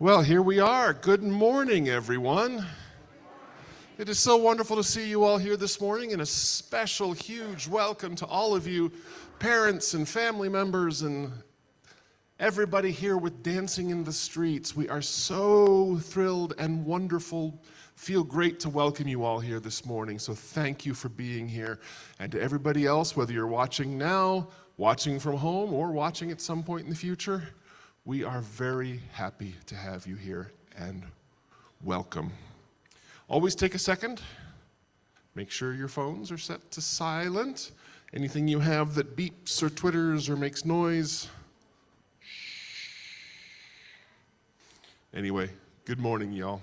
Well, here we are. Good morning, everyone. It is so wonderful to see you all here this morning, and a special, huge welcome to all of you, parents and family members and everybody here with Dancing in the Streets. We are so thrilled and wonderful. Feel great to welcome you all here this morning, so thank you for being here. And to everybody else, whether you're watching now, watching from home, or watching at some point in the future, we are very happy to have you here, and welcome. Always take a second. Make sure your phones are set to silent. Anything you have that beeps or twitters or makes noise. Anyway, good morning, y'all.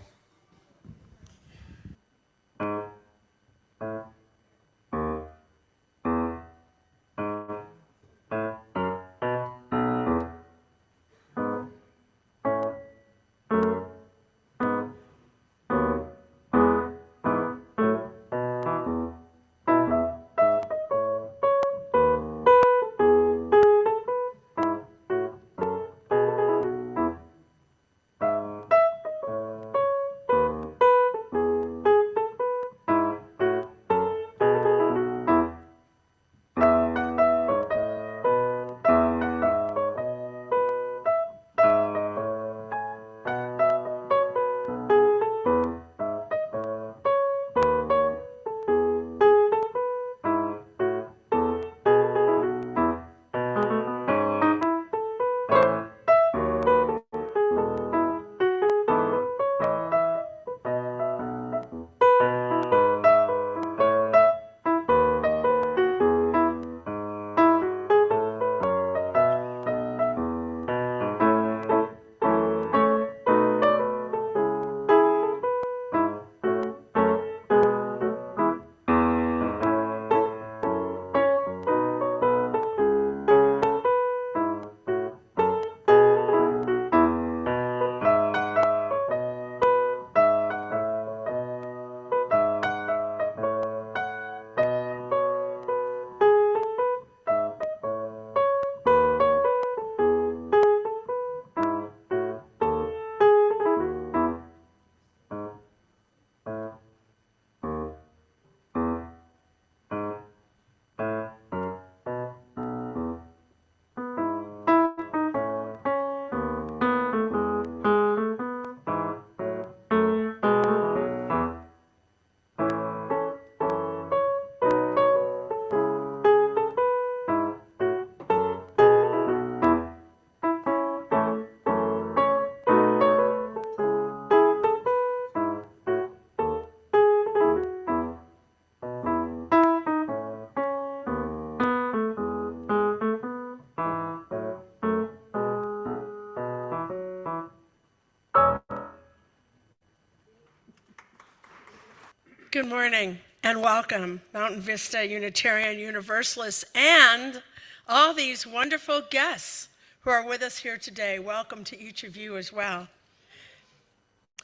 Good morning and welcome, Mountain Vista Unitarian Universalists and all these wonderful guests who are with us here today. Welcome to each of you as well.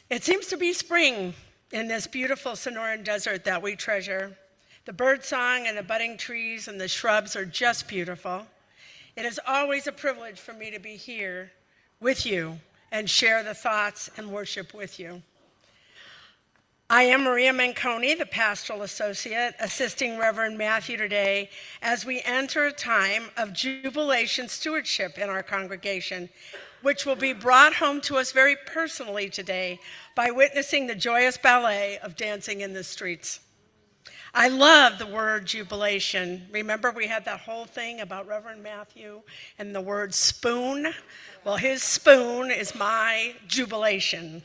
It seems to be spring in this beautiful Sonoran desert that we treasure. The birdsong and the budding trees and the shrubs are just beautiful. It is always a privilege for me to be here with you and share the thoughts and worship with you. I am Maria Manconi, the Pastoral Associate, assisting Reverend Matthew today as we enter a time of jubilation stewardship in our congregation, which will be brought home to us very personally today by witnessing the joyous ballet of Dancing in the Streets. I love the word jubilation. Remember we had that whole thing about Reverend Matthew and the word spoon? Well, his spoon is my jubilation.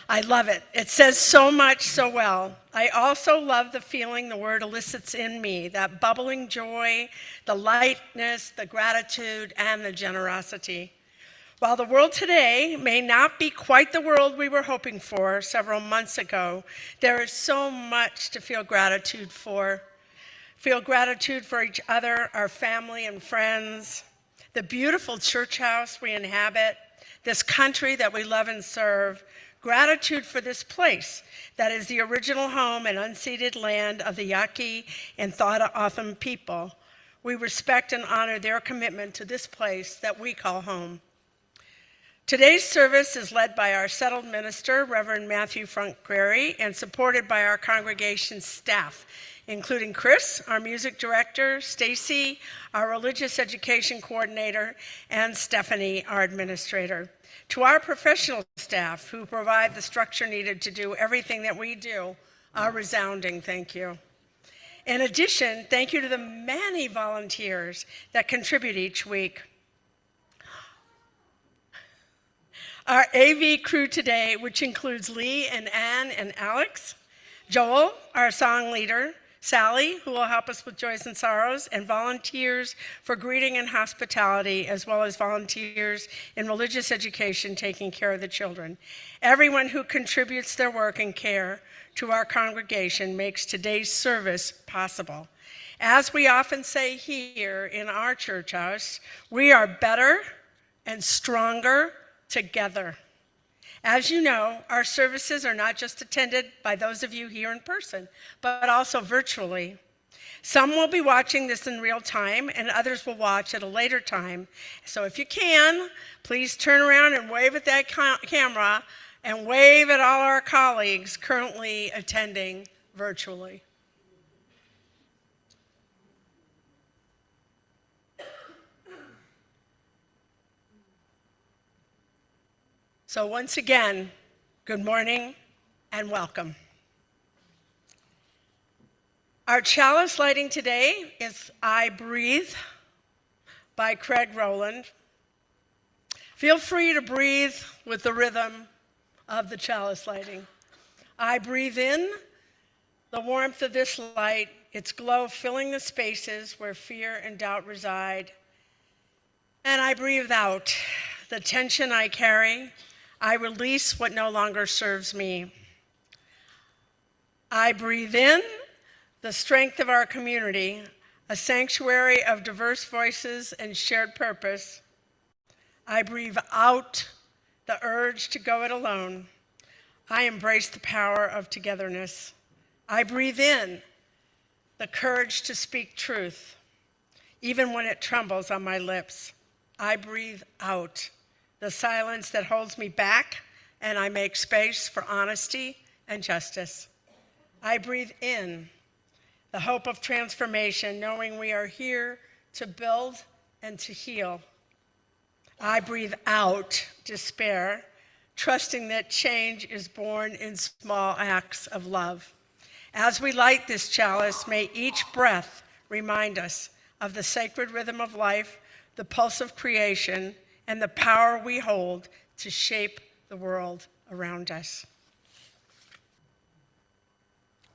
I love it. It says so much so well. I also love the feeling the word elicits in me, that bubbling joy, the lightness, the gratitude, and the generosity. While the world today may not be quite the world we were hoping for several months ago, there is so much to feel gratitude for. Feel gratitude for each other, our family and friends, the beautiful church house we inhabit, this country that we love and serve, gratitude for this place that is the original home and unceded land of the Yaqui and Thada-Otham people. We respect and honor their commitment to this place that we call home. Today's service is led by our settled minister, Reverend Matthew Funk-Query, and supported by our congregation staff, including Chris, our music director, Stacy, our religious education coordinator, and Stephanie, our administrator. To our professional staff who provide the structure needed to do everything that we do, a resounding thank you. In addition, thank you to the many volunteers that contribute each week. Our AV crew today, which includes Lee and Ann and Alex, Joel, our song leader, Sally, who will help us with joys and sorrows, and volunteers for greeting and hospitality, as well as volunteers in religious education taking care of the children. Everyone who contributes their work and care to our congregation makes today's service possible. As we often say here in our church house, we are better and stronger together. As you know, our services are not just attended by those of you here in person, but also virtually. Some will be watching this in real time, and others will watch at a later time. So if you can, please turn around and wave at that camera and wave at all our colleagues currently attending virtually. So once again, good morning and welcome. Our chalice lighting today is I Breathe by Craig Rowland. Feel free to breathe with the rhythm of the chalice lighting. I breathe in the warmth of this light, its glow filling the spaces where fear and doubt reside. And I breathe out the tension I carry. I release what no longer serves me. I breathe in the strength of our community, a sanctuary of diverse voices and shared purpose. I breathe out the urge to go it alone. I embrace the power of togetherness. I breathe in the courage to speak truth, even when it trembles on my lips. I breathe out the silence that holds me back, and I make space for honesty and justice. I breathe in the hope of transformation, knowing we are here to build and to heal. I breathe out despair, trusting that change is born in small acts of love. As we light this chalice, may each breath remind us of the sacred rhythm of life, the pulse of creation, and the power we hold to shape the world around us.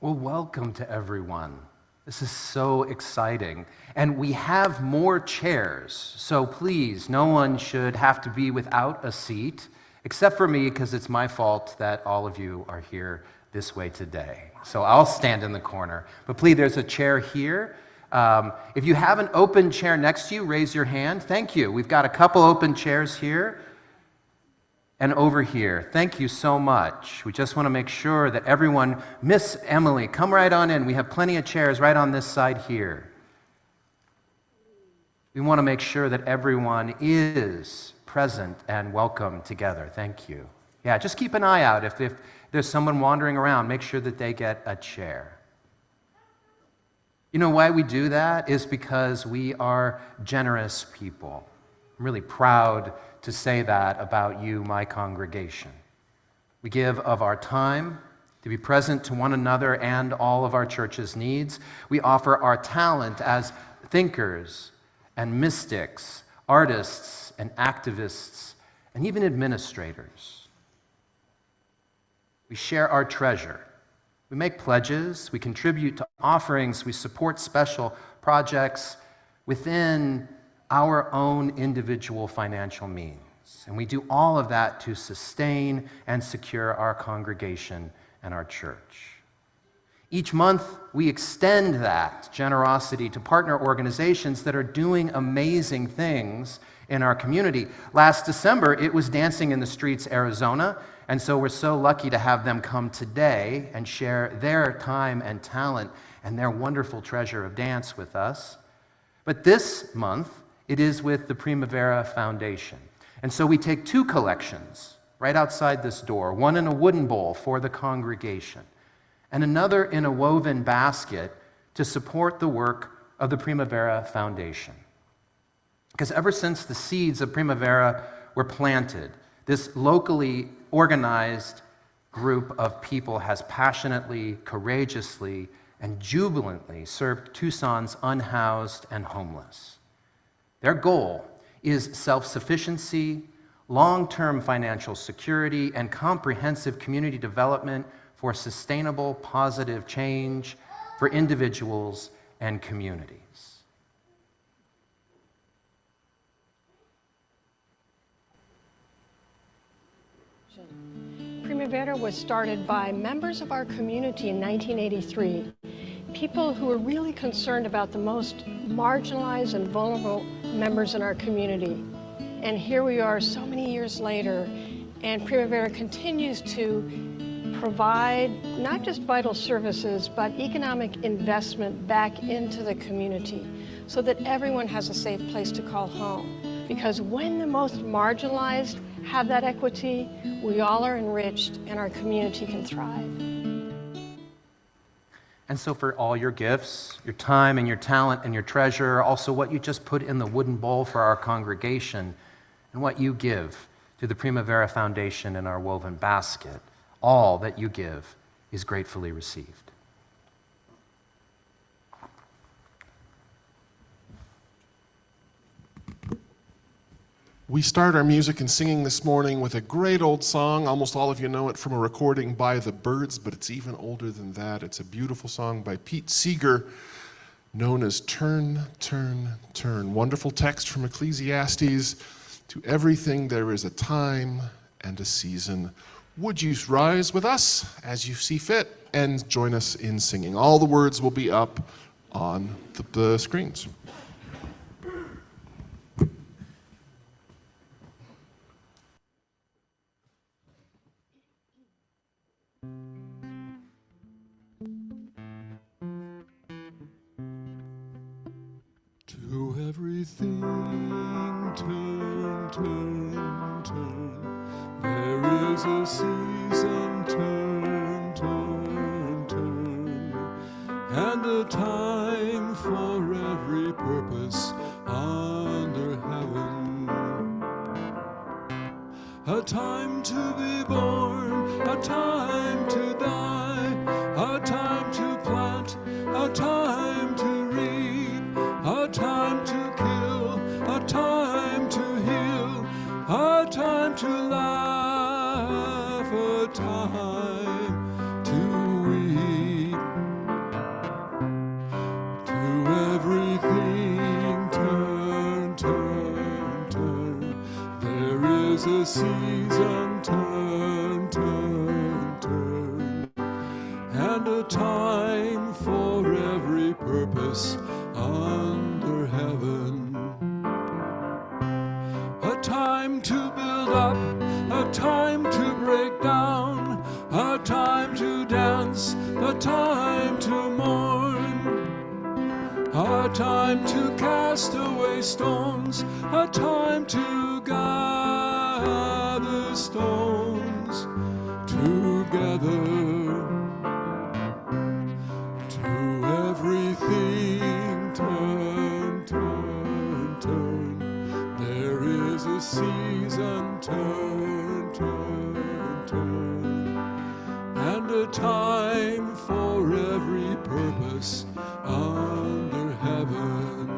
Well, welcome to everyone. This is so exciting. And we have more chairs, so please, no one should have to be without a seat, except for me, because it's my fault that all of you are here this way today. So I'll stand in the corner. But please, there's a chair here. If you have an open chair next to you, raise your hand. Thank you. We've got a couple open chairs here and over here. Thank you so much. We just want to make sure that everyone, Miss Emily, come right on in. We have plenty of chairs right on this side here. We want to make sure that everyone is present and welcome together. Thank you. Yeah, just keep an eye out. If there's someone wandering around, make sure that they get a chair. You know why we do that is because we are generous people. I'm really proud to say that about you, my congregation. We give of our time to be present to one another and all of our church's needs. We offer our talent as thinkers and mystics, artists and activists, and even administrators. We share our treasure. We make pledges, we contribute to offerings, we support special projects within our own individual financial means. And we do all of that to sustain and secure our congregation and our church. Each month, we extend that generosity to partner organizations that are doing amazing things in our community. Last December, it was Dancing in the Streets Arizona, and so we're so lucky to have them come today and share their time and talent and their wonderful treasure of dance with us. But this month, it is with the Primavera Foundation. And so we take 2 collections right outside this door, one in a wooden bowl for the congregation, and another in a woven basket to support the work of the Primavera Foundation. Because ever since the seeds of Primavera were planted, this locally organized group of people has passionately, courageously, and jubilantly served Tucson's unhoused and homeless. Their goal is self-sufficiency, long-term financial security, and comprehensive community development for sustainable, positive change for individuals and communities. Primavera was started by members of our community in 1983, people who were really concerned about the most marginalized and vulnerable members in our community. And here we are so many years later, and Primavera continues to provide not just vital services, but economic investment back into the community so that everyone has a safe place to call home. Because when the most marginalized have that equity, we all are enriched and our community can thrive. And so for all your gifts, your time and your talent and your treasure, also what you just put in the wooden bowl for our congregation, and what you give to the Primavera Foundation in our woven basket, all that you give is gratefully received. We start our music and singing this morning with a great old song. Almost all of you know it from a recording by the Byrds, but it's even older than that. It's a beautiful song by Pete Seeger, known as Turn, Turn, Turn. Wonderful text from Ecclesiastes. To everything there is a time and a season. Would you rise with us as you see fit and join us in singing? All the words will be up on the screens. To everything turn, turn, turn. There is a season, turn, turn, turn. And a time for every purpose under heaven. A time to be born, a time to die, a time to plant, a time to reap, a time to kill, a time to heal, a time to laugh, a time to weep. To everything turn, turn, turn. There is a season, turn, turn, turn. And a time for every purpose under heaven. A time to build up, a time to break down, a time to dance, a time to mourn, a time to cast away stones, a time to gather stones together. To everything turn, turn, turn. There is a season, turn, turn, turn. And a time for every purpose under heaven.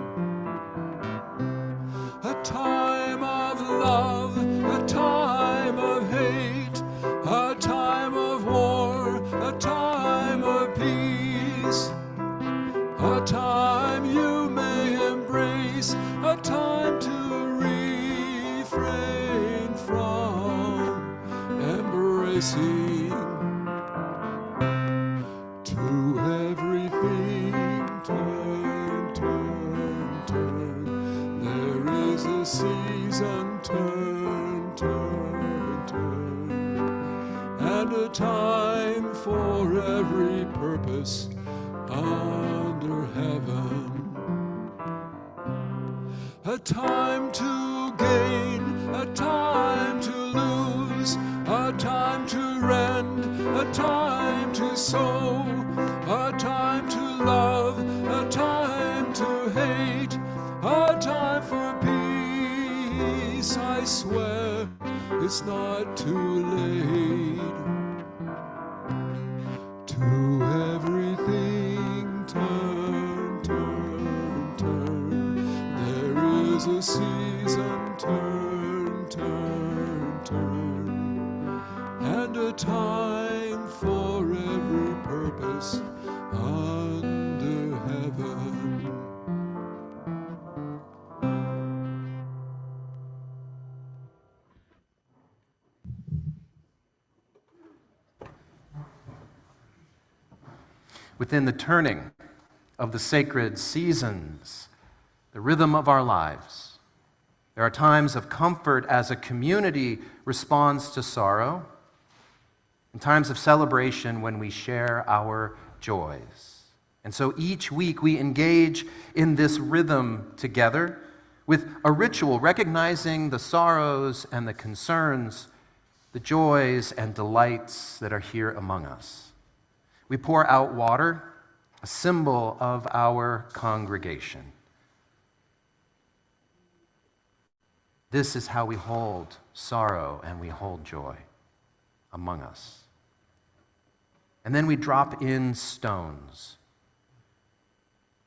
A time of love, a time of hate, a time of war, a time of peace, a time you may embrace, a time to refrain from embracing. To everything turn, turn, turn. There is a season, turn, turn, turn. And a time for every purpose under heaven. A time to gain, a time soul, a time to love, a time to hate, a time for peace. I swear it's not too late. To everything turn, turn, turn. There is a season, turn, turn, turn. And a time for every purpose under heaven. Within the turning of the sacred seasons, the rhythm of our lives, there are times of comfort as a community responds to sorrow, and times of celebration when we share our joys. And so each week we engage in this rhythm together with a ritual recognizing the sorrows and the concerns, the joys and delights that are here among us. We pour out water, a symbol of our congregation. This is how we hold sorrow and we hold joy among us. And then we drop in stones,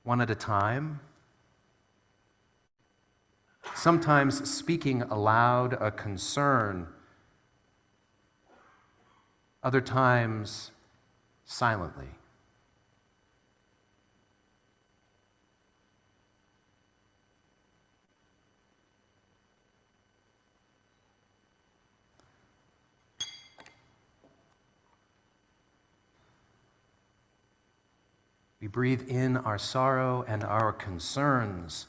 one at a time, sometimes speaking aloud a concern, other times silently. We breathe in our sorrow and our concerns,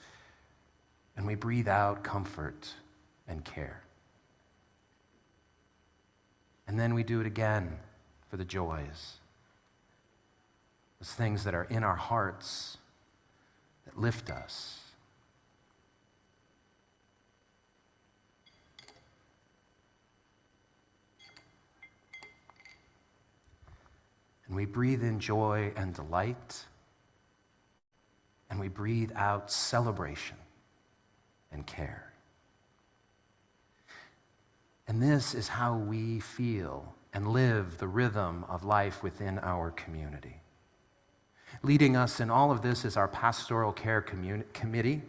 and we breathe out comfort and care. And then we do it again for the joys, those things that are in our hearts that lift us. And we breathe in joy and delight, and we breathe out celebration and care. And this is how we feel and live the rhythm of life within our community. Leading us in all of this is our pastoral care committee.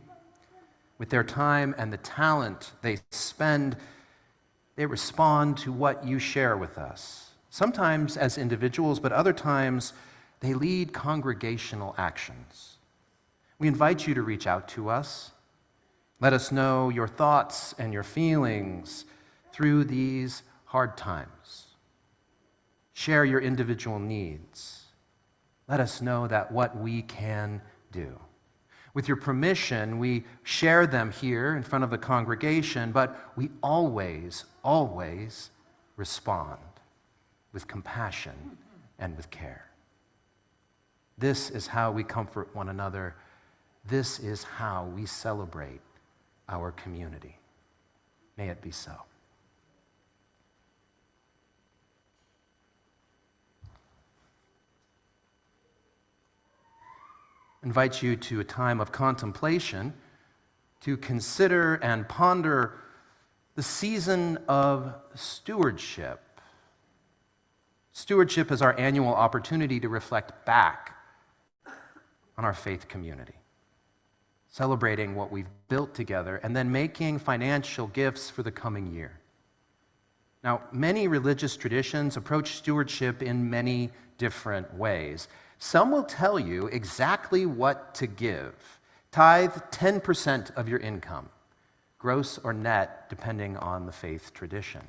With their time and the talent they spend, they respond to what you share with us. Sometimes as individuals, but other times they lead congregational actions. We invite you to reach out to us. Let us know your thoughts and your feelings through these hard times. Share your individual needs. Let us know that what we can do. With your permission, we share them here in front of the congregation, but we always, always respond with compassion and with care. This is how we comfort one another. This is how we celebrate our community. May it be so. I invite you to a time of contemplation to consider and ponder the season of stewardship. Stewardship is our annual opportunity to reflect back on our faith community, celebrating what we've built together, and then making financial gifts for the coming year. Now, many religious traditions approach stewardship in many different ways. Some will tell you exactly what to give. Tithe 10% of your income, gross or net, depending on the faith tradition.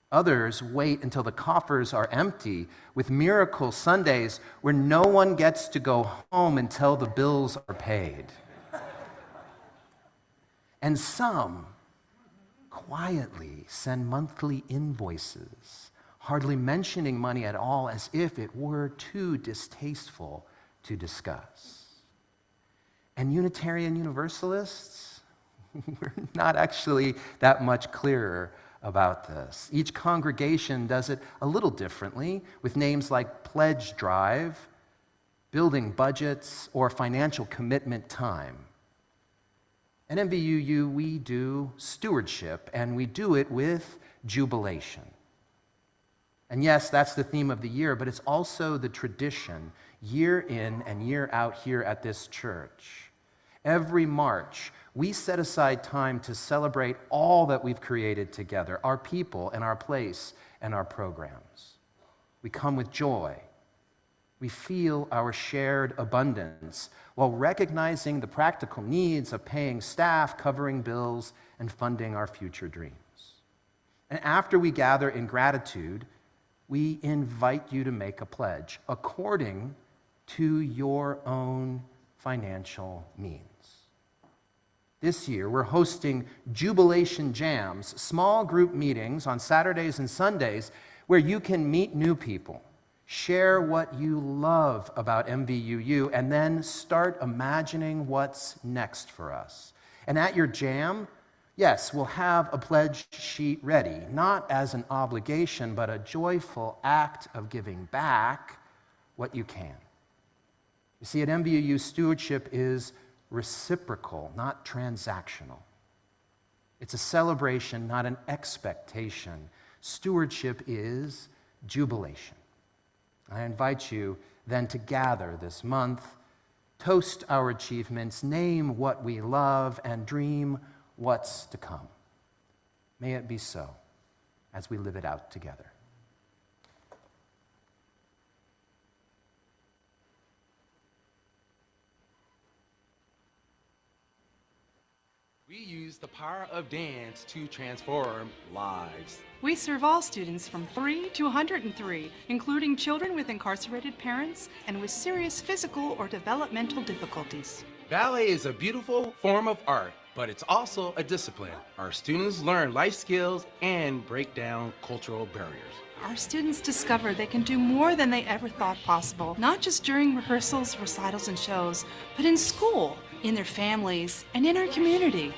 Others wait until the coffers are empty with miracle Sundays where no one gets to go home until the bills are paid. And some quietly send monthly invoices, hardly mentioning money at all as if it were too distasteful to discuss. And Unitarian Universalists, we're not actually that much clearer about this. Each congregation does it a little differently with names like Pledge Drive, Building Budgets, or Financial Commitment Time. At MVUU, we do stewardship, and we do it with Jubilation. And yes, that's the theme of the year, but it's also the tradition year in and year out here at this church. Every March, we set aside time to celebrate all that we've created together, our people and our place and our programs. We come with joy. We feel our shared abundance while recognizing the practical needs of paying staff, covering bills, and funding our future dreams. And after we gather in gratitude, we invite you to make a pledge according to your own financial means. This year, we're hosting Jubilation Jams, small group meetings on Saturdays and Sundays where you can meet new people, share what you love about MVUU, and then start imagining what's next for us. And at your jam, yes, we'll have a pledge sheet ready, not as an obligation, but a joyful act of giving back what you can. You see, at MVUU, stewardship is reciprocal, not transactional. It's a celebration, not an expectation. Stewardship is jubilation. I invite you then to gather this month, toast our achievements, name what we love, and dream what's to come. May it be so as we live it out together. We use the power of dance to transform lives. We serve all students from 3 to 103, including children with incarcerated parents and with serious physical or developmental difficulties. Ballet is a beautiful form of art, but it's also a discipline. Our students learn life skills and break down cultural barriers. Our students discover they can do more than they ever thought possible, not just during rehearsals, recitals, and shows, but in school, in their families, and in our community.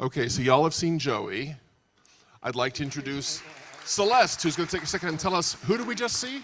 Okay, so y'all have seen Joey. I'd like to introduce Celeste, who's going to take a second and tell us, who did we just see?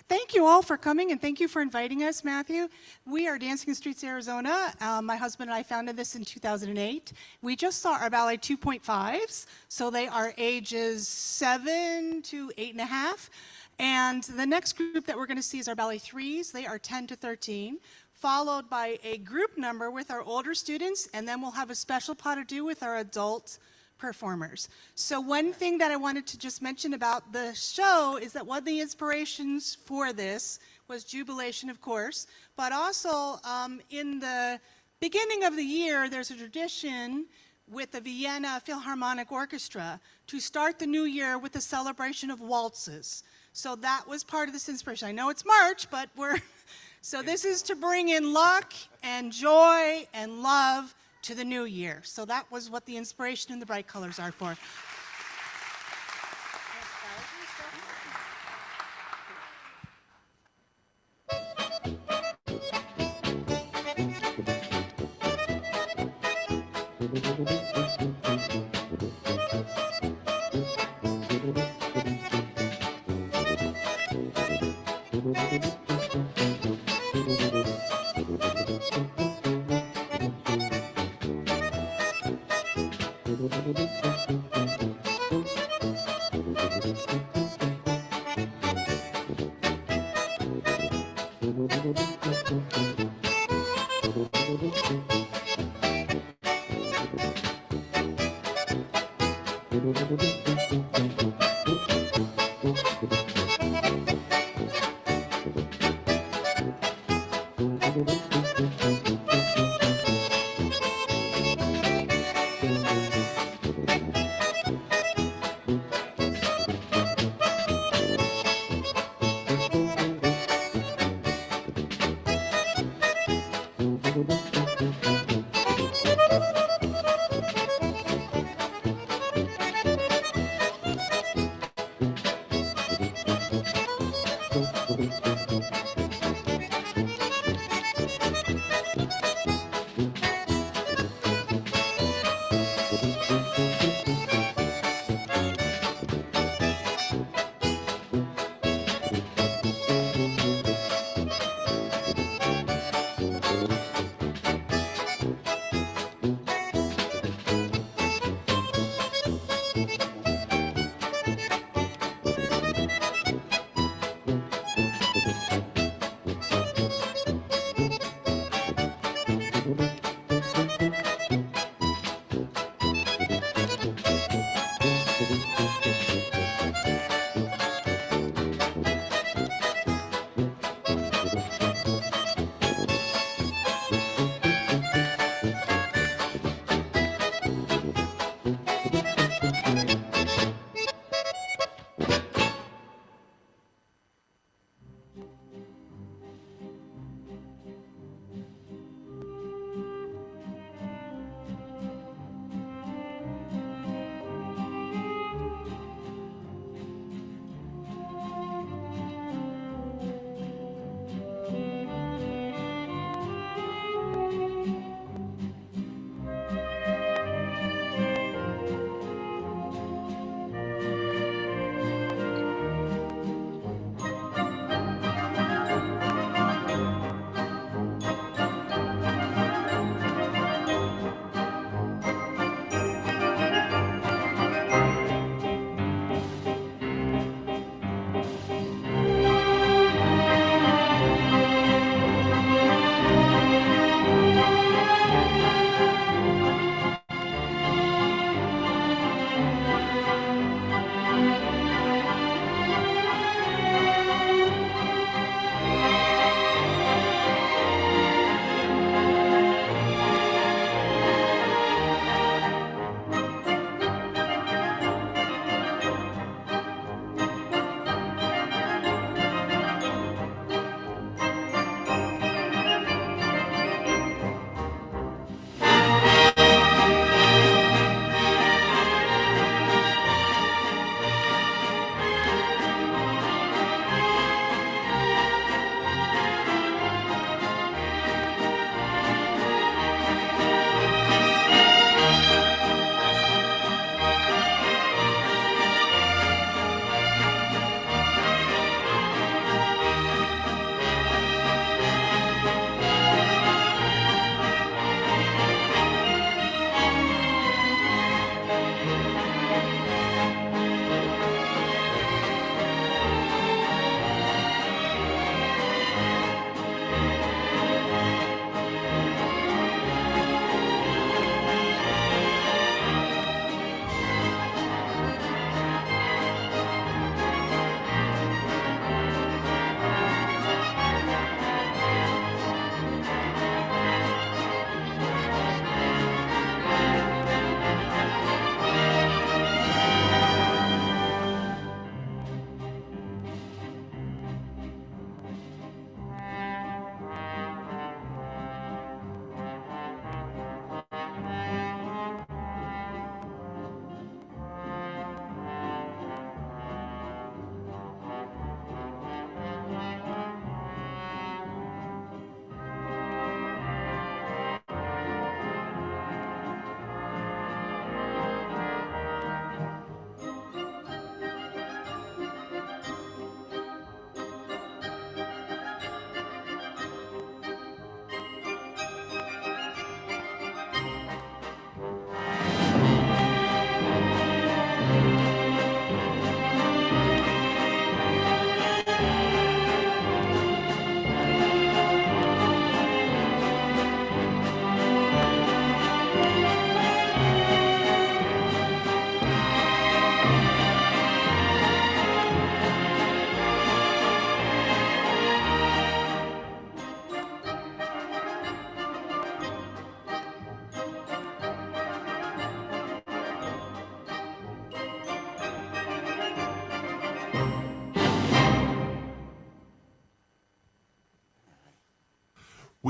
Thank you all for coming, and thank you for inviting us, Matthew. We are Dancing in Streets, Arizona. My husband and I founded this in 2008. We just saw our ballet 2.5s, so they are ages 7 to 8.5. And the next group that we're going to see is our ballet 3s. They are 10 to 13, followed by a group number with our older students, and then we'll have a special pas de deux with our adult performers. So one thing that I wanted to just mention about the show is that one of the inspirations for this was Jubilation, of course, but also in the beginning of the year, there's a tradition with the Vienna Philharmonic Orchestra to start the new year with a celebration of waltzes. So that was part of this inspiration. I know it's March, but so this is to bring in luck and joy and love to the new year. So that was what the inspiration and the bright colors are for.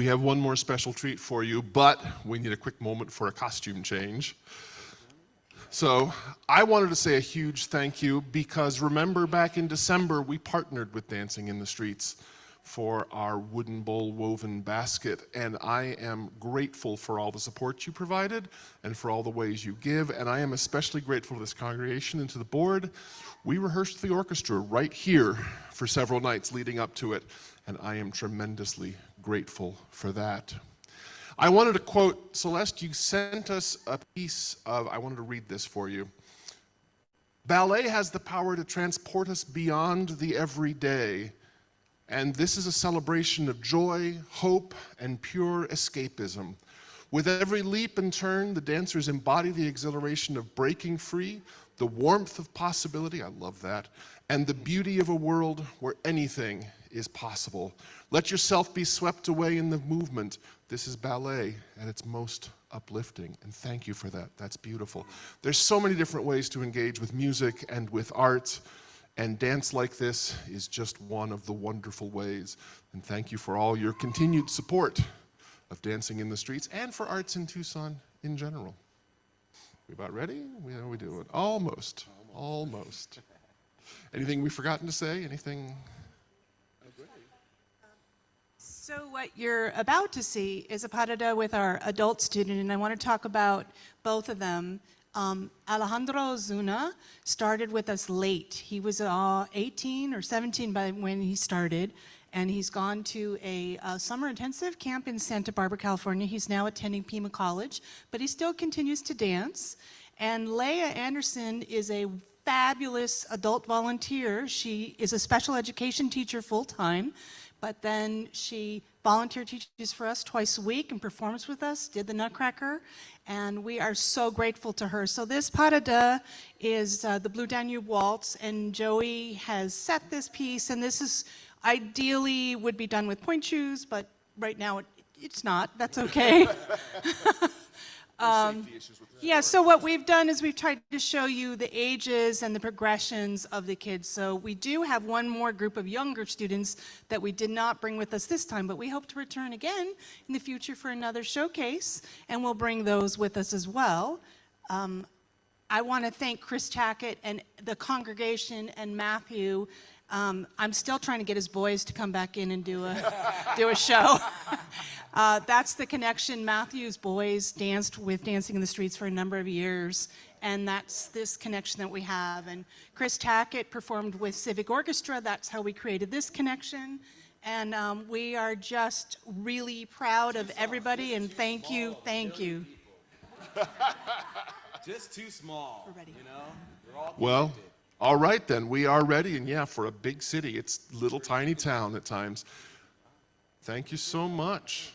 We have one more special treat for you, but we need a quick moment for a costume change. So I wanted to say a huge thank you because remember back in December, we partnered with Dancing in the Streets for our wooden bowl woven basket. And I am grateful for all the support you provided and for all the ways you give. And I am especially grateful to this congregation and to the board. We rehearsed the orchestra right here for several nights leading up to it. And I am tremendously grateful for that. I wanted to quote, Celeste, you sent us a piece of, I wanted to read this for you. Ballet has the power to transport us beyond the everyday. And this is a celebration of joy, hope, and pure escapism. With every leap and turn, the dancers embody the exhilaration of breaking free, the warmth of possibility, I love that, and the beauty of a world where anything is possible. Let yourself be swept away in the movement. This is ballet at its most uplifting, and thank you for that. That's beautiful. There's so many different ways to engage with music and with art. And dance like this is just one of the wonderful ways. And thank you for all your continued support of Dancing in the Streets and for arts in Tucson in general. We about ready? How are we doing? Almost. Almost. Anything we've forgotten to say? Anything? So what you're about to see is a parada with our adult student, and I want to talk about both of them. Alejandro Zuna started with us late. He was 18 or 17 by when he started, and he's gone to a summer intensive camp in Santa Barbara, California. He's now attending Pima College, but he still continues to dance. And Leah Anderson is a fabulous adult volunteer. She is a special education teacher full-time, but then she volunteer teaches for us twice a week and performs with us, did the Nutcracker, and we are so grateful to her. So this parada is the Blue Danube Waltz, and Joey has set this piece, and this is ideally would be done with point shoes, but right now it's not. That's okay. Yeah, so what we've done is we've tried to show you the ages and the progressions of the kids. So we do have one more group of younger students that we did not bring with us this time, but we hope to return again in the future for another showcase, and we'll bring those with us as well. I want to thank Chris Tackett and the congregation and Matthew. I'm still trying to get his boys to come back in and do a show. That's the connection. Matthew's boys danced with Dancing in the Streets for a number of years, and that's this connection that we have. And Chris Tackett performed with Civic Orchestra. That's how we created this connection. And we are just really proud of everybody, and thank you. Just too small. We're ready. You know? We're all Well, all right then, we are ready. And yeah, for a big city, it's a little tiny town at times. Thank you so much.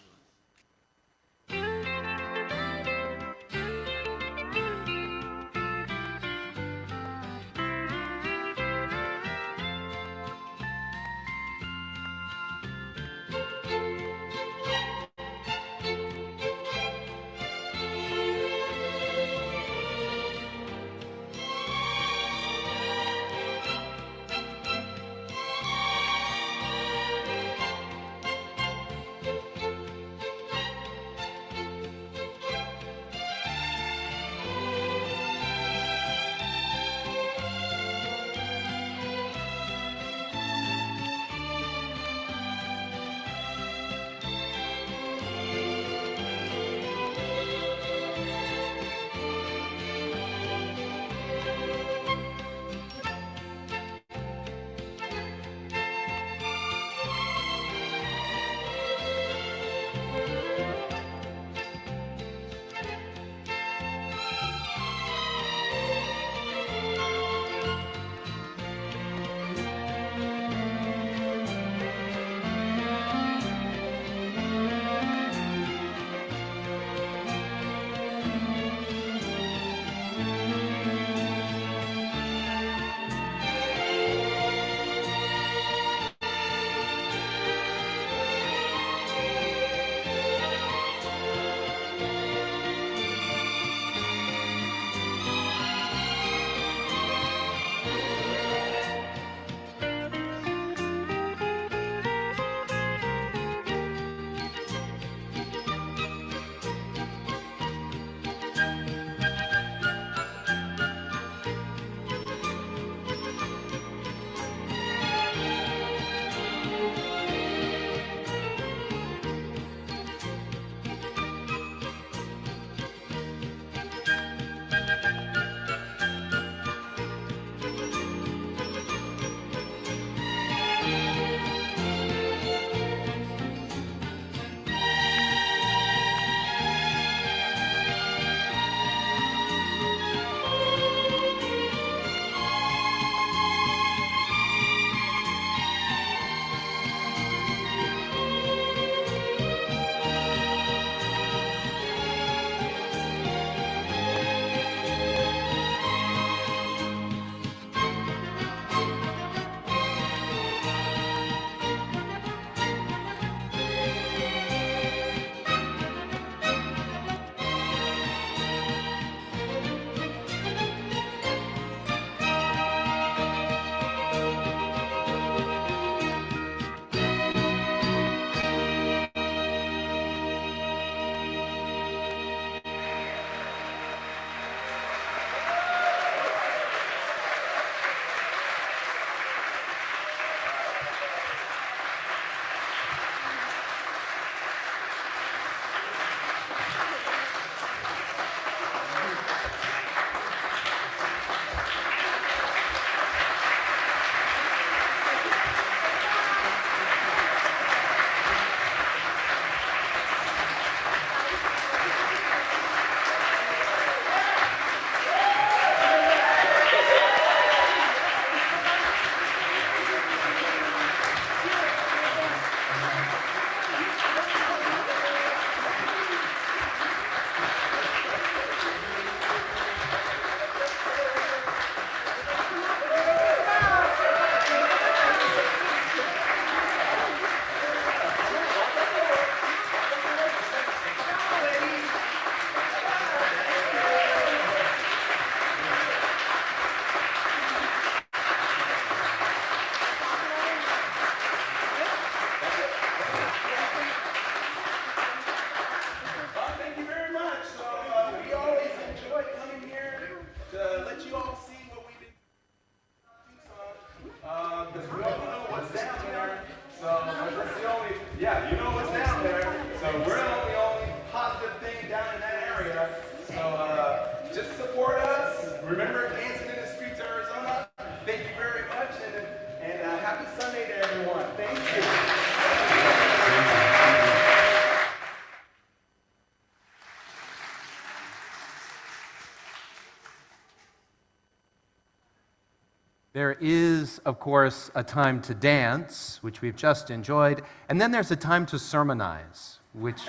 There is, of course, a time to dance, which we've just enjoyed, and then there's a time to sermonize, which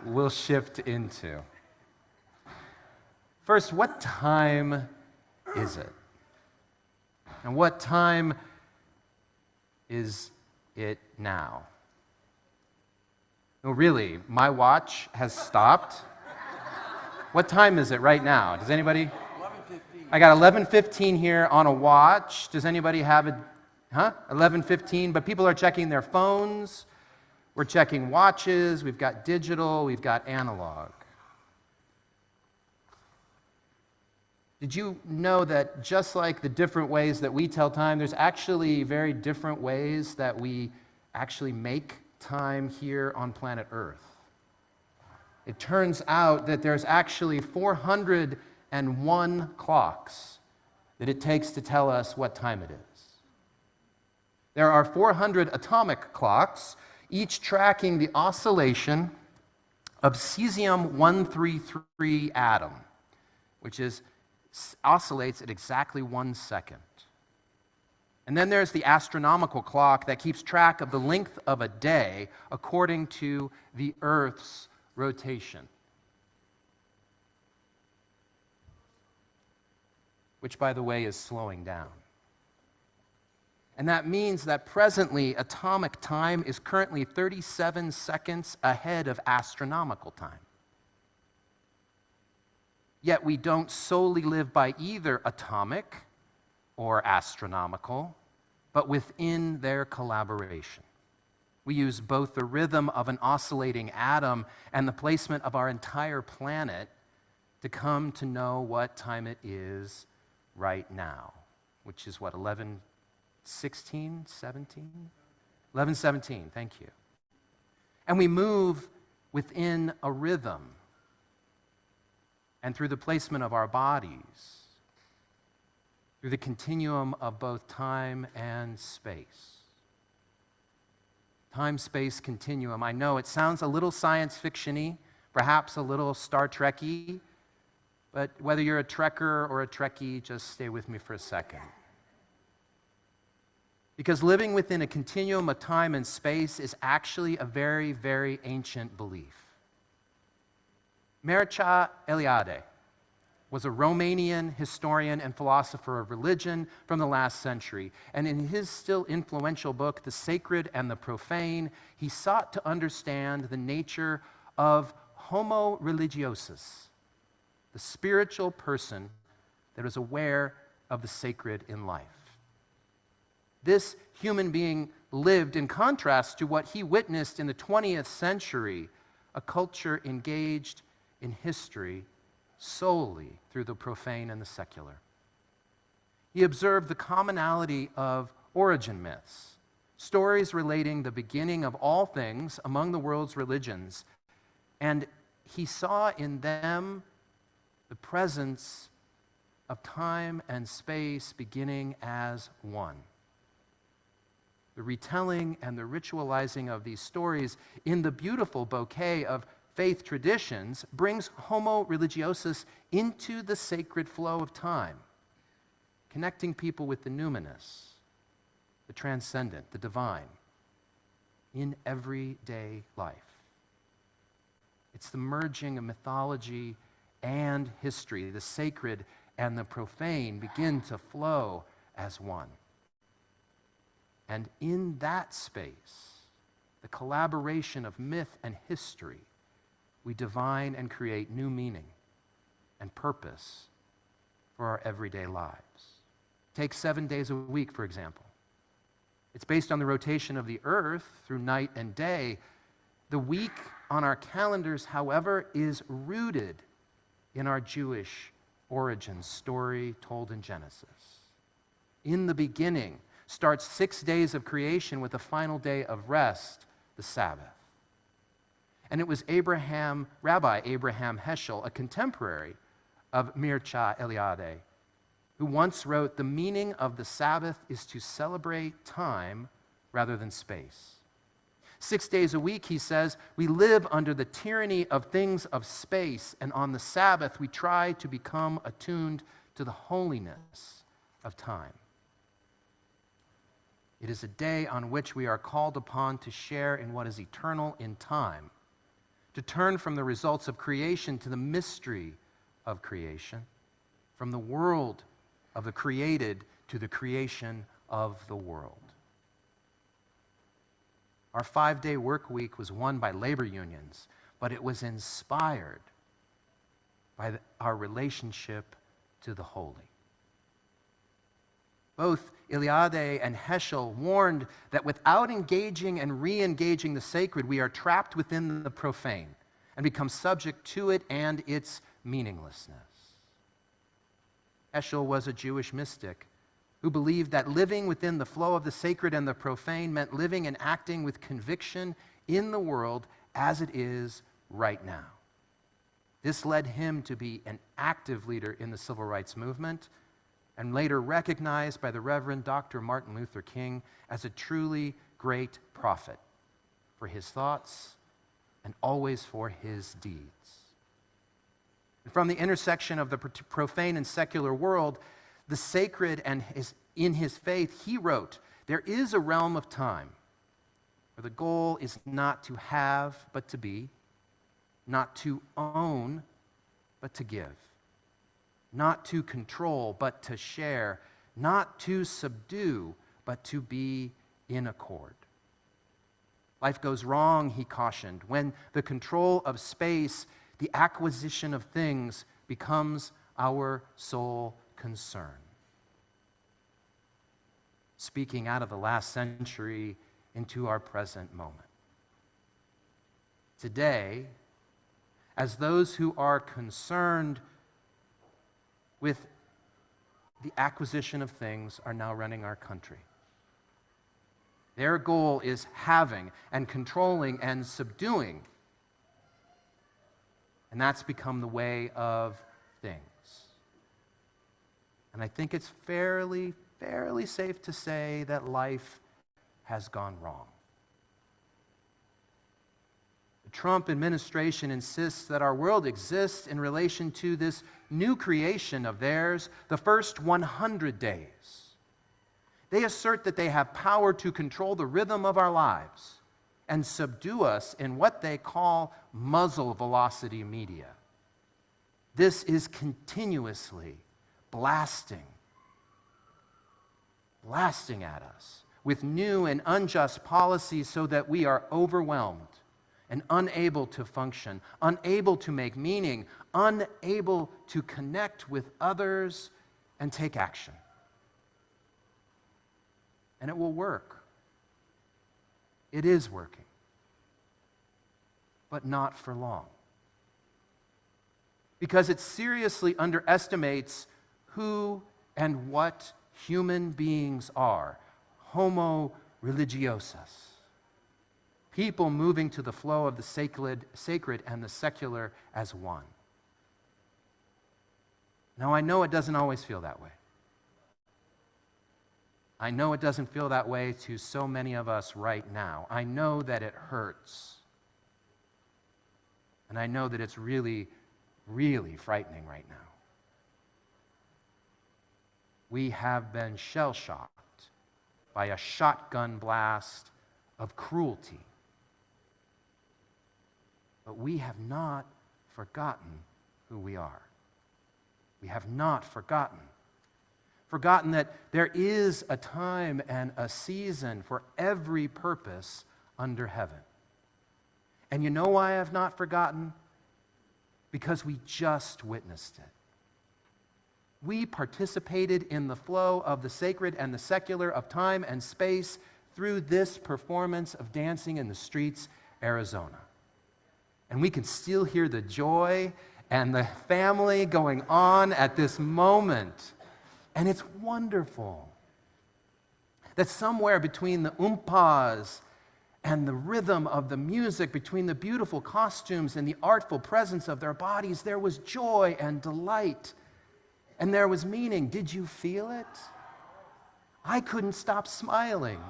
we'll shift into. First, what time is it? And what time is it now? No, really, my watch has stopped. What time is it right now? Does anybody? 11:15. I got 11:15 here on a watch. Does anybody have a, 11:15, but people are checking their phones. We're checking watches. We've got digital. We've got analog. Did you know that just like the different ways that we tell time, there's actually very different ways that we actually make time here on planet Earth? It turns out that there's actually 401 clocks that it takes to tell us what time it is. There are 400 atomic clocks, each tracking the oscillation of cesium-133 atom, which oscillates at exactly 1 second. And then there's the astronomical clock that keeps track of the length of a day according to the Earth's rotation, which, by the way, is slowing down. And that means that presently atomic time is currently 37 seconds ahead of astronomical time. Yet we don't solely live by either atomic or astronomical, but within their collaboration. We use both the rhythm of an oscillating atom and the placement of our entire planet to come to know what time it is right now, which is what, 11:16, 17? 11:17, thank you. And we move within a rhythm and through the placement of our bodies, through the continuum of both time and space. Time-space continuum. I know it sounds a little science fiction-y, perhaps a little Star Trek-y, but whether you're a Trekker or a Trekkie, just stay with me for a second. Because living within a continuum of time and space is actually a very, very ancient belief. Mircea Eliade was a Romanian historian and philosopher of religion from the last century. And in his still influential book, The Sacred and the Profane, he sought to understand the nature of homo religiosus, the spiritual person that is aware of the sacred in life. This human being lived in contrast to what he witnessed in the 20th century, a culture engaged in history solely through the profane and the secular. He observed the commonality of origin myths, stories relating the beginning of all things among the world's religions, and he saw in them the presence of time and space beginning as one. The retelling and the ritualizing of these stories in the beautiful bouquet of faith traditions brings homo religiosus into the sacred flow of time, connecting people with the numinous, the transcendent, the divine, in everyday life. It's the merging of mythology and history. The sacred and the profane begin to flow as one. And in that space, the collaboration of myth and history, we divine and create new meaning and purpose for our everyday lives. Take 7 days a week, for example. It's based on the rotation of the earth through night and day. The week on our calendars, however, is rooted in our Jewish origin story told in Genesis. In the beginning starts 6 days of creation with a final day of rest, the Sabbath. And it was Rabbi Abraham Heschel, a contemporary of Mircea Eliade, who once wrote, "The meaning of the Sabbath is to celebrate time rather than space." 6 days a week, he says, we live under the tyranny of things of space, and on the Sabbath we try to become attuned to the holiness of time. It is a day on which we are called upon to share in what is eternal in time, to turn from the results of creation to the mystery of creation, from the world of the created to the creation of the world. Our 5-day work week was won by labor unions, but it was inspired by our relationship to the holy. Both Eliade and Heschel warned that without engaging and re-engaging the sacred, we are trapped within the profane and become subject to it and its meaninglessness. Heschel was a Jewish mystic who believed that living within the flow of the sacred and the profane meant living and acting with conviction in the world as it is right now. This led him to be an active leader in the civil rights movement and later recognized by the Reverend Dr. Martin Luther King as a truly great prophet for his thoughts and always for his deeds. From the intersection of the profane and secular world, the sacred, and in his faith, he wrote, "There is a realm of time where the goal is not to have, but to be, not to own, but to give, not to control, but to share, not to subdue, but to be in accord." Life goes wrong, he cautioned, when the control of space, the acquisition of things, becomes our sole concern. Speaking out of the last century into our present moment. Today, as those who are concerned with the acquisition of things are now running our country. Their goal is having and controlling and subduing. And that's become the way of things. And I think it's fairly safe to say that life has gone wrong. The Trump administration insists that our world exists in relation to this new creation of theirs, the first 100 days. They assert that they have power to control the rhythm of our lives and subdue us in what they call muzzle velocity media. This is continuously blasting at us with new and unjust policies so that we are overwhelmed and unable to function, unable to make meaning, unable to connect with others and take action. And it will work. It is working. But not for long. Because it seriously underestimates who and what human beings are. Homo religiosus. People moving to the flow of the sacred and the secular as one. Now, I know it doesn't always feel that way. I know it doesn't feel that way to so many of us right now. I know that it hurts. And I know that it's really, really frightening right now. We have been shell-shocked by a shotgun blast of cruelty. But we have not forgotten who we are. We have not forgotten that there is a time and a season for every purpose under heaven. And you know why I have not forgotten? Because we just witnessed it. We participated in the flow of the sacred and the secular, of time and space, through this performance of Dancing in the Streets, Arizona. And we can still hear the joy and the family going on at this moment. And it's wonderful that somewhere between the oompas and the rhythm of the music, between the beautiful costumes and the artful presence of their bodies, there was joy and delight, and there was meaning. Did you feel it? I couldn't stop smiling.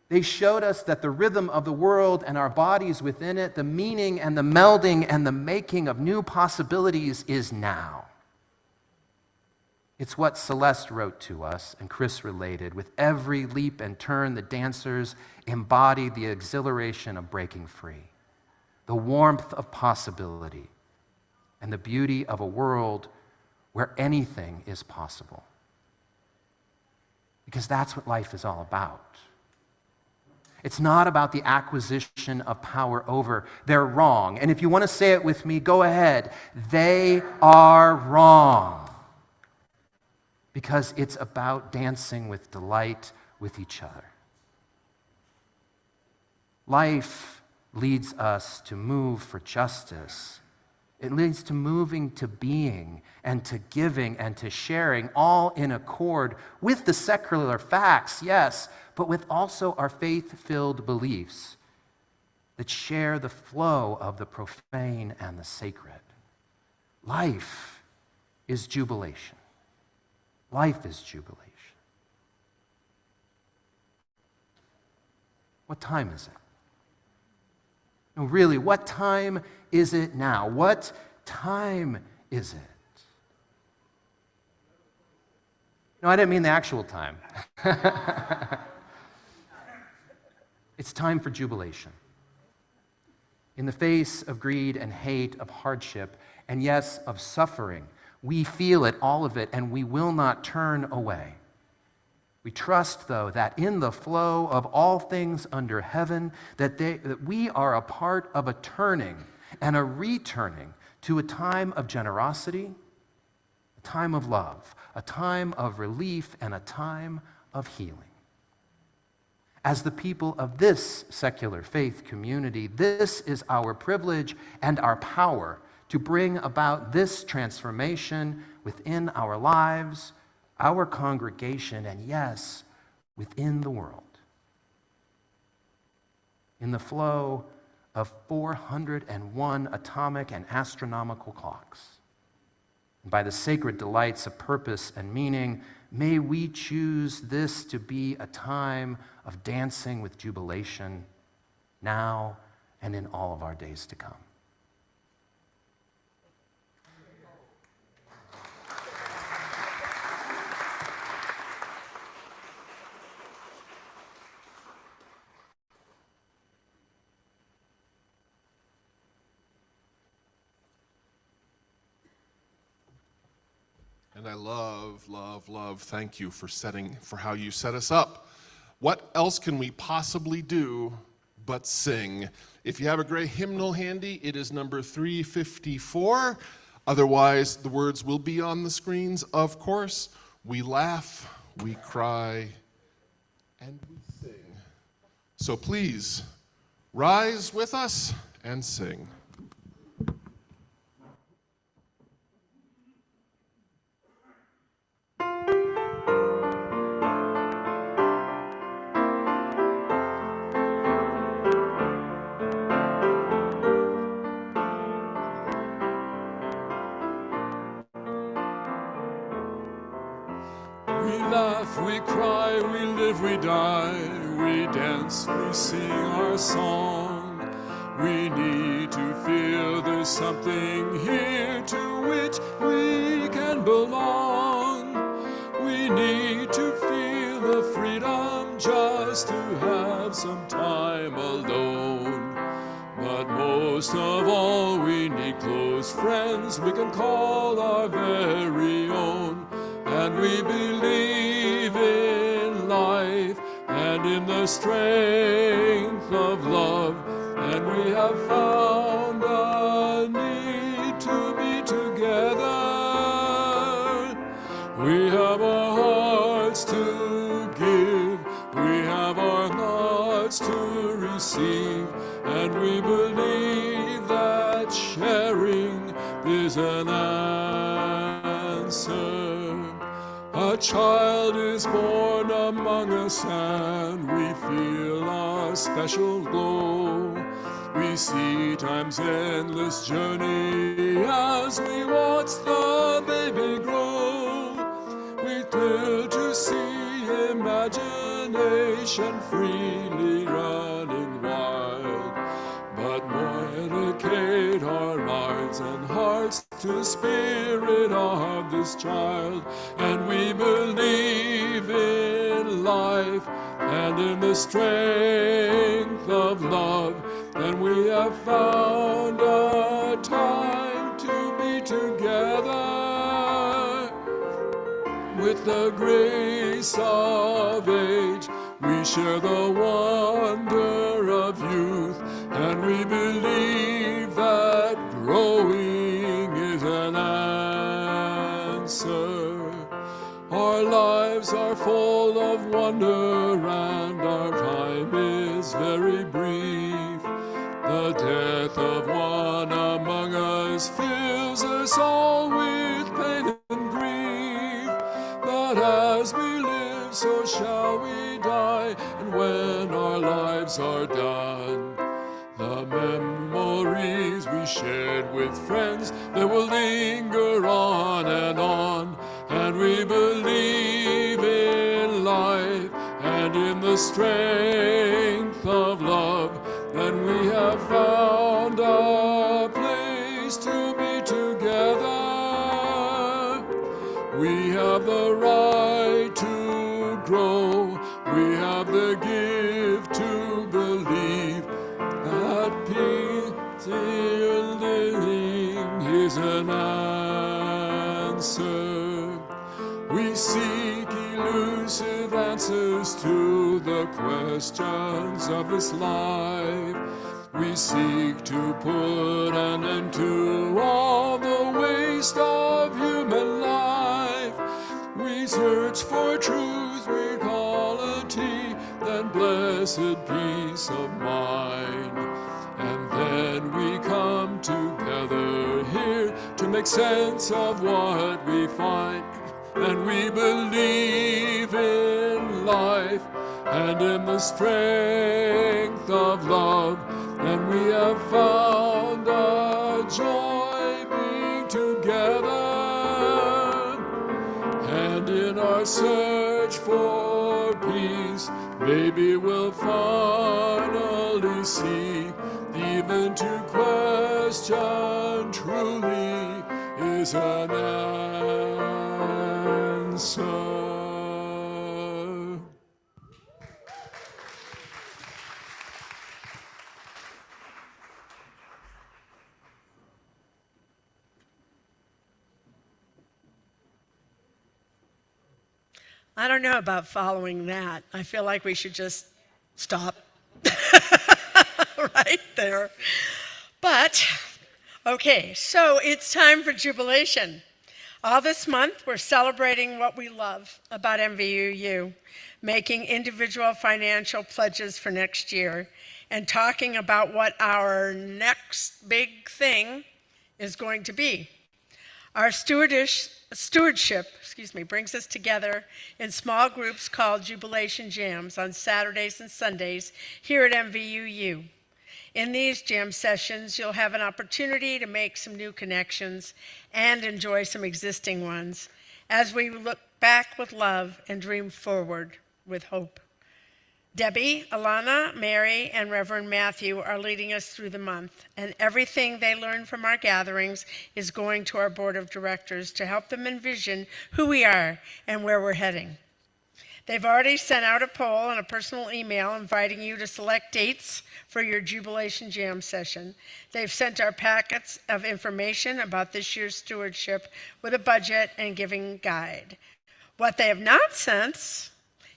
They showed us that the rhythm of the world and our bodies within it, the meaning and the melding and the making of new possibilities is now. It's what Celeste wrote to us and Chris related. With every leap and turn, the dancers embody the exhilaration of breaking free, the warmth of possibility, and the beauty of a world where anything is possible. Because that's what life is all about. It's not about the acquisition of power over. They're wrong. And if you want to say it with me, go ahead. They are wrong. Because it's about dancing with delight with each other. Life leads us to move for justice. It leads to moving to being and to giving and to sharing, all in accord with the secular facts, yes, but with also our faith-filled beliefs that share the flow of the profane and the sacred. Life is jubilation. Life is jubilation. What time is it? No, really, what time is it now? What time is it? No, I didn't mean the actual time. It's time for jubilation. In the face of greed and hate, of hardship, and yes, of suffering, we feel it, all of it, and we will not turn away. We trust, though, that in the flow of all things under heaven, that we are a part of a turning and a returning to a time of generosity, a time of love, a time of relief, and a time of healing. As the people of this secular faith community, this is our privilege and our power to bring about this transformation within our lives, our congregation, and yes, within the world. In the flow of 401 atomic and astronomical clocks, and by the sacred delights of purpose and meaning, may we choose this to be a time of dancing with jubilation now and in all of our days to come. And I love, thank you for how you set us up. What else can we possibly do but sing? If you have a great hymnal handy, it is number 354. Otherwise, the words will be on the screens, of course. We laugh, we cry, and we sing. So please, rise with us and sing. We cry, we live, we die, we dance, we sing our song. We need to feel there's something here to which we can belong. We need to feel the freedom just to have some time alone. But most of all, we need close friends we can call our very own. And we believe in life and in the strength of love. And we have found a need to be together. We have our hearts to give. We have our hearts to receive. And we believe that sharing is an answer. A child is born among us and we feel a special glow. We see time's endless journey as we watch the baby grow. We thrill to see imagination freely running wild. But more educate our minds and hearts to the spirit of this Christ child, and we believe in life and in the strength of love, and we have found a time to be together with the grace of age. We share the wonder of youth, and we believe that growing is an answer. Our lives are full of wonder, and our time is very brief. The death of one among us fills us all with pain and grief. But as we live, so shall we die, and when our lives are done, the memories we shared with friends, they will linger on, and we believe in life and in the strength of love, and we have found a place to be together. We have the right to grow, we have the gift to believe that peace living is an answer. We seek elusive answers to the questions of this life. We seek to put an end to all the waste of human life. We search for truth, reality, then blessed peace of mind. And then we come together here to make sense of what we find. And we believe in life and in the strength of love. And we have found a joy being together. And in our search for peace, maybe we'll finally see even to question truly is an answer. I don't know about following that. I feel like we should just stop right there. But, okay, so it's time for Jubilation. All this month, we're celebrating what we love about MVUU, making individual financial pledges for next year, and talking about what our next big thing is going to be. Our stewardship brings us together in small groups called Jubilation Jams on Saturdays and Sundays here at MVUU. In these jam sessions, you'll have an opportunity to make some new connections and enjoy some existing ones as we look back with love and dream forward with hope. Debbie, Alana, Mary, and Reverend Matthew are leading us through the month, and everything they learn from our gatherings is going to our board of directors to help them envision who we are and where we're heading. They've already sent out a poll and a personal email inviting you to select dates for your Jubilation Jam session. They've sent our packets of information about this year's stewardship with a budget and giving guide. What they have not sent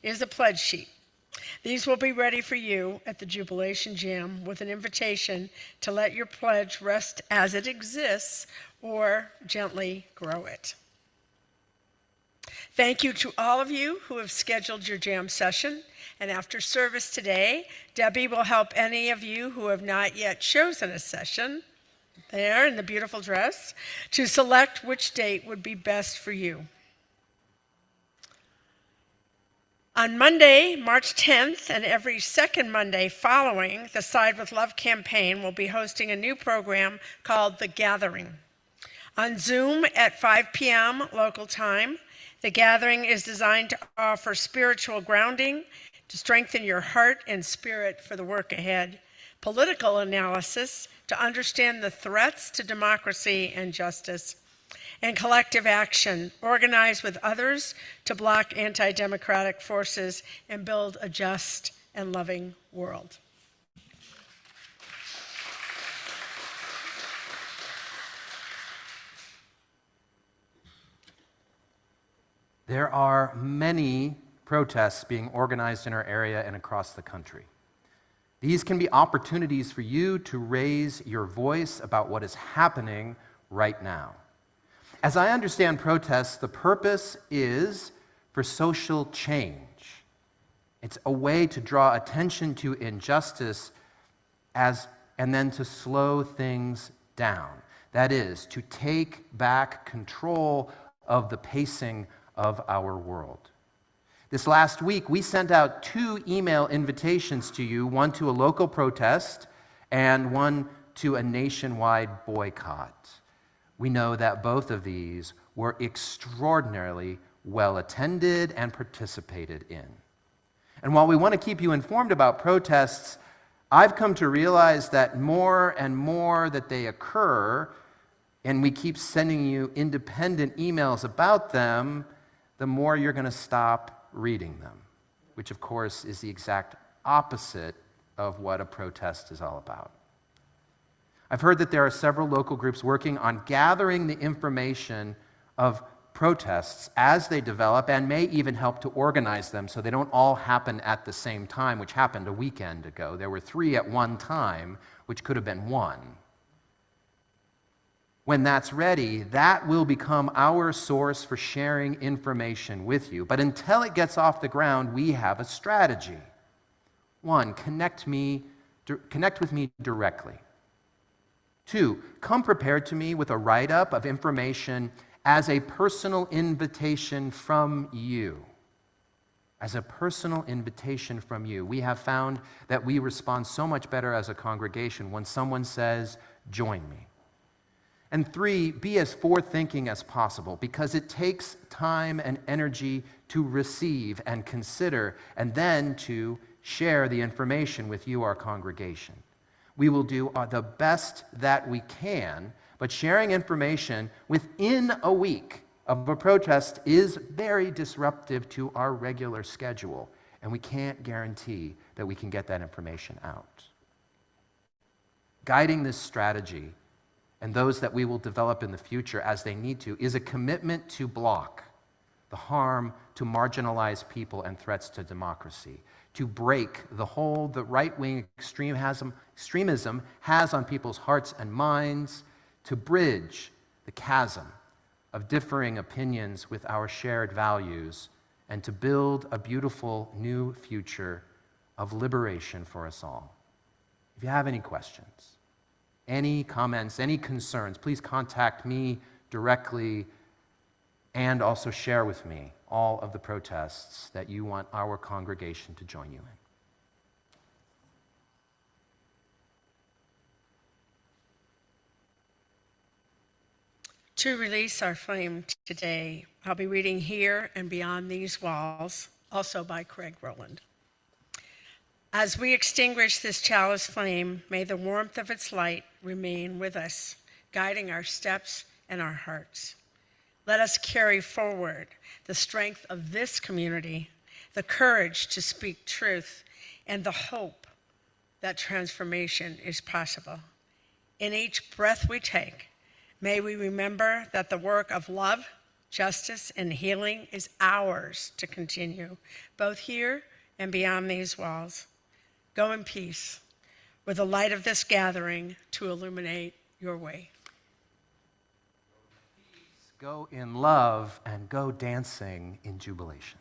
is a pledge sheet. These will be ready for you at the Jubilation Jam with an invitation to let your pledge rest as it exists or gently grow it. Thank you to all of you who have scheduled your jam session. And after service today, Debbie will help any of you who have not yet chosen a session, there in the beautiful dress, to select which date would be best for you. On Monday, March 10th, and every second Monday following, the Side with Love campaign will be hosting a new program called The Gathering. On Zoom at 5 p.m. local time, The Gathering is designed to offer spiritual grounding, to strengthen your heart and spirit for the work ahead, political analysis to understand the threats to democracy and justice, and collective action, organize with others to block anti-democratic forces and build a just and loving world. There are many protests being organized in our area and across the country. These can be opportunities for you to raise your voice about what is happening right now. As I understand protests, the purpose is for social change. It's a way to draw attention to injustice and then to slow things down. That is, to take back control of the pacing of our world. This last week, we sent out 2 email invitations to you, one to a local protest and one to a nationwide boycott. We know that both of these were extraordinarily well attended and participated in. And while we want to keep you informed about protests, I've come to realize that more and more that they occur, and we keep sending you independent emails about them, the more you're going to stop reading them, which of course is the exact opposite of what a protest is all about. I've heard that there are several local groups working on gathering the information of protests as they develop and may even help to organize them so they don't all happen at the same time, which happened a weekend ago. There were 3 at one time, which could have been 1. When that's ready, that will become our source for sharing information with you. But until it gets off the ground, we have a strategy. 1, connect with me directly. 2, come prepared to me with a write-up of information as a personal invitation from you. As a personal invitation from you. We have found that we respond so much better as a congregation when someone says, "Join me." And 3, be as forward-thinking as possible, because it takes time and energy to receive and consider, and then to share the information with you, our congregation. We will do the best that we can, but sharing information within a week of a protest is very disruptive to our regular schedule, and we can't guarantee that we can get that information out. Guiding this strategy and those that we will develop in the future as they need to, is a commitment to block the harm to marginalized people and threats to democracy, to break the hold that right-wing extremism has on people's hearts and minds, to bridge the chasm of differing opinions with our shared values, and to build a beautiful new future of liberation for us all. If you have any questions, any comments, any concerns, please contact me directly and also share with me all of the protests that you want our congregation to join you in. To release our flame today, I'll be reading Here and Beyond These Walls, also by Craig Rowland. As we extinguish this chalice flame, may the warmth of its light remain with us, guiding our steps and our hearts. Let us carry forward the strength of this community, the courage to speak truth, and the hope that transformation is possible. In each breath we take, may we remember that the work of love, justice, and healing is ours to continue, both here and beyond these walls. Go in peace, with the light of this gathering to illuminate your way. Go in love and go dancing in jubilation.